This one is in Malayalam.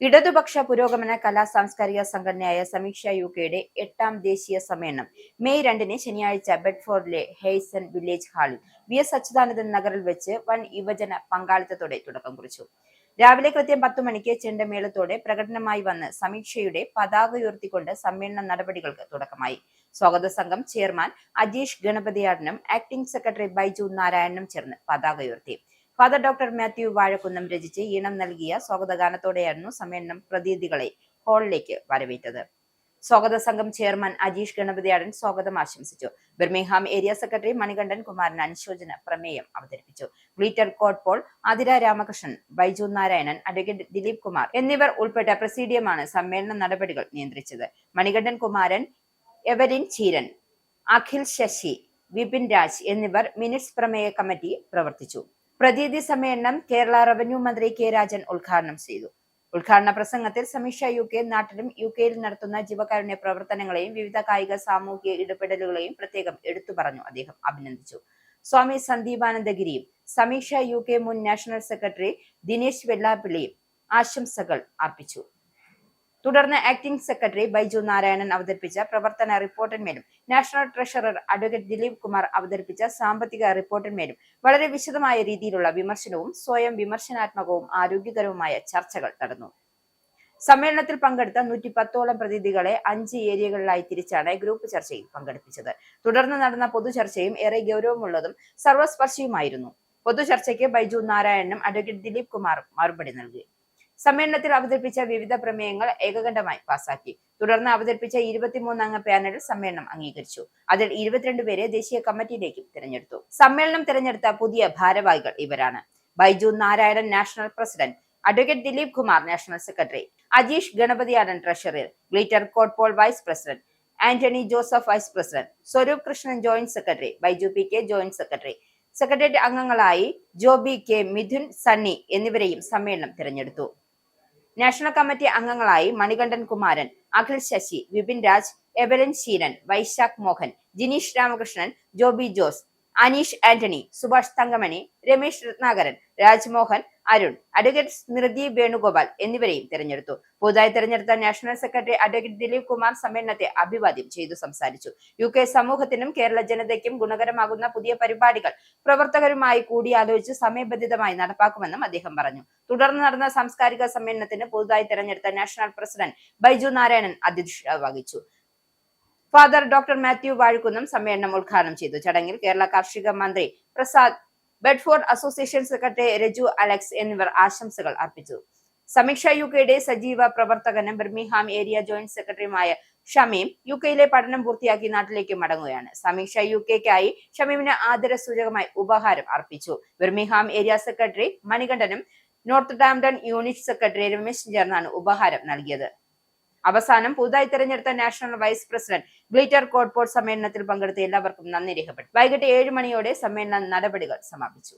ഇടതുപക്ഷ പുരോഗമന കലാ സാംസ്കാരിക സംഘടനയായ സമീക്ഷ യുകെയുടെ 8ാം ദേശീയ സമ്മേളനം മെയ് 2 ശനിയാഴ്ച ബെഡ്ഫോർഡിലെ ഹെയ്സൺ വില്ലേജ് ഹാളിൽ വി.എസ്. അച്യുതാനന്ദൻ നഗറിൽ വെച്ച് വൻ യുവജന പങ്കാളിത്തത്തോടെ തുടക്കം കുറിച്ചു. രാവിലെ കൃത്യം 10 മണിക്ക് ചെണ്ടമേളത്തോടെ പ്രകടനമായി വന്ന് സമീക്ഷയുടെ പതാക ഉയർത്തിക്കൊണ്ട് സമ്മേളന നടപടികൾക്ക് തുടക്കമായി. സ്വാഗത സംഘം ചെയർമാൻ അജീഷ് ഗണപതിയാടനും ആക്ടിംഗ് സെക്രട്ടറി ബൈജു നാരായണനും ചേർന്ന് പതാക ഉയർത്തി. ഫാദർ ഡോക്ടർ മാത്യു വാഴക്കുന്നം രചിച്ച് ഈണം നൽകിയ സ്വാഗതഗാനത്തോടെയായിരുന്നു സമ്മേളനം പ്രതിനിധികളെ ഹാളിലേക്ക് വരവേറ്റത്. സ്വാഗത സംഘം ചെയർമാൻ അജീഷ് ഗണപതിയാടൻ സ്വാഗതം ആശംസിച്ചു. Birmingham area secretary Manikandan Kumaran അനുശോചന പ്രമേയം അവതരിപ്പിച്ചു. ഗ്ലീറ്റർ കോട്ട് പോൾ, ആതിര രാമകൃഷ്ണൻ, ബൈജു നാരായണൻ, അഡ്വക്കേറ്റ് ദിലീപ് കുമാർ എന്നിവർ ഉൾപ്പെട്ട പ്രസീഡിയമാണ് സമ്മേളന നടപടികൾ നിയന്ത്രിച്ചത്. മണികണ്ഠൻ കുമാരൻ, എവലിൻ ചീരൻ, അഖിൽ ശശി, വിപിൻ രാജ് എന്നിവർ മിനിറ്റ്സ് പ്രമേയ കമ്മിറ്റി പ്രവർത്തിച്ചു. പ്രതിനിധി സമ്മേളനം കേരള റവന്യൂ മന്ത്രി കെ രാജൻ ഉദ്ഘാടനം ചെയ്തു. ഉദ്ഘാടന പ്രസംഗത്തിൽ സമീക്ഷ യുകെ നാട്ടിലും യുകെയിൽ നടത്തുന്ന ജീവകാരുണ്യ പ്രവർത്തനങ്ങളെയും വിവിധ കായിക സാമൂഹിക ഇടപെടലുകളെയും പ്രത്യേകം എടുത്തു പറഞ്ഞു അദ്ദേഹം അഭിനന്ദിച്ചു. സ്വാമി സന്ദീപാനന്ദഗിരിയും സമീക്ഷ യുകെ മുൻ നാഷണൽ സെക്രട്ടറി ദിനേശ് വെള്ളാപ്പള്ളിയും ആശംസകൾ അർപ്പിച്ചു. തുടർന്ന് ആക്ടിംഗ് സെക്രട്ടറി ബൈജു നാരായണൻ അവതരിപ്പിച്ച പ്രവർത്തന റിപ്പോർട്ടിന്മേലും national treasurer advocate Dileep Kumar അവതരിപ്പിച്ച സാമ്പത്തിക റിപ്പോർട്ടിന്മേലും വളരെ വിശദമായ രീതിയിലുള്ള വിമർശനവും സ്വയം വിമർശനാത്മകവും ആരോഗ്യകരവുമായ ചർച്ചകൾ നടന്നു. സമ്മേളനത്തിൽ പങ്കെടുത്ത 110ഓളം പ്രതിനിധികളെ 5 ഏരിയകളിലായി തിരിച്ചാണ് ഗ്രൂപ്പ് ചർച്ചയിൽ പങ്കെടുപ്പിച്ചത്. തുടർന്ന് നടന്ന പൊതുചർച്ചയും ഏറെ ഗൗരവമുള്ളതും സർവസ്പർശിയുമായിരുന്നു. പൊതുചർച്ചയ്ക്ക് ബൈജു നാരായണനും അഡ്വക്കേറ്റ് ദിലീപ് കുമാറും മറുപടി നൽകി. സമ്മേളനത്തിൽ അവതരിപ്പിച്ച വിവിധ പ്രമേയങ്ങൾ ഏകകണ്ഠമായി പാസാക്കി. തുടർന്ന് അവതരിപ്പിച്ച 23 അംഗ പാനൽ സമ്മേളനം അംഗീകരിച്ചു. അതിൽ 22 പേരെ ദേശീയ കമ്മിറ്റിയിലേക്കും തിരഞ്ഞെടുത്തു. സമ്മേളനം തിരഞ്ഞെടുത്ത പുതിയ ഭാരവാഹികൾ ഇവരാണ്: Baiju Narayanan national president, advocate Dileep Kumar national secretary, Ajeesh Ganapathiyadan treasurer, Glitter Kott Paul vice president, Antony Joseph vice president, Swaroop Krishnan joint secretary, Baiju PK joint secretary. Secretariat അംഗങ്ങളായി ജോബി കെ, മിഥുൻ, സണ്ണി എന്നിവരെയും സമ്മേളനം തിരഞ്ഞെടുത്തു. നാഷണൽ കമ്മിറ്റി അംഗങ്ങളായി മണികണ്ഠൻ കുമാരൻ, അഖിൽ ശശി, വിപിൻ രാജ്, എവലിൻ ശീരൻ, വൈശാഖ് മോഹൻ, ജിനീഷ് രാമകൃഷ്ണൻ, ജോബി ജോസ്, അനീഷ് ആന്റണി, സുഭാഷ് തങ്കമണി, രമേശ് രത്നാകരൻ, രാജ്മോഹൻ, അരുൺ, അഡ്വക്കേറ്റ് സ്മൃതി വേണുഗോപാൽ എന്നിവരെയും തിരഞ്ഞെടുത്തു. പുതുതായി തിരഞ്ഞെടുത്ത national secretary advocate Dileep Kumar സമ്മേളനത്തെ അഭിവാദ്യം ചെയ്തു സംസാരിച്ചു. യുകെ സമൂഹത്തിനും കേരള ജനതയ്ക്കും ഗുണകരമാകുന്ന പുതിയ പരിപാടികൾ പ്രവർത്തകരുമായി കൂടിയാലോചിച്ച് സമയബന്ധിതമായി നടപ്പാക്കുമെന്നും അദ്ദേഹം പറഞ്ഞു. തുടർന്ന് നടന്ന സാംസ്കാരിക സമ്മേളനത്തിന് പുതുതായി തിരഞ്ഞെടുത്ത നാഷണൽ പ്രസിഡന്റ് ബൈജു നാരായണൻ അധ്യക്ഷത വഹിച്ചു. ഫാദർ ഡോക്ടർ മാത്യു വാഴക്കുന്നം സമ്മേളനം ഉദ്ഘാടനം ചെയ്തു. ചടങ്ങിൽ കേരള കാർഷിക മന്ത്രി Prasad, Bedford association secretary Reju Alex എന്നിവർ ആശംസകൾ അർപ്പിച്ചു. സമീക്ഷ യുകെയുടെ സജീവ പ്രവർത്തകനും ബിർമിംഗ്ഹാം ഏരിയ ജോയിന്റ് സെക്രട്ടറിയുമായ ഷമീം യുകെയിലെ പഠനം പൂർത്തിയാക്കി നാട്ടിലേക്ക് മടങ്ങുകയാണ്. സമീക്ഷ യുകെക്കായി ഷമീമിന് ആദരസൂചകമായി ഉപഹാരം അർപ്പിച്ചു. ബിർമിംഗ്ഹാം ഏരിയ സെക്രട്ടറി മണികണ്ഠനും നോർത്ത് ഡാംപ്ടൺ യൂണിറ്റ് സെക്രട്ടറി രമേശും ചേർന്നാണ് ഉപഹാരം നൽകിയത്. അവസാനം പുതുതായി തെരഞ്ഞെടുത്ത national vice president Glitter Kott Paul സമ്മേളനത്തിൽ പങ്കെടുത്ത എല്ലാവർക്കും നന്ദി രേഖപ്പെട്ടു. വൈകിട്ട് 7 മണിയോടെ സമ്മേളന നടപടികൾ സമാപിച്ചു.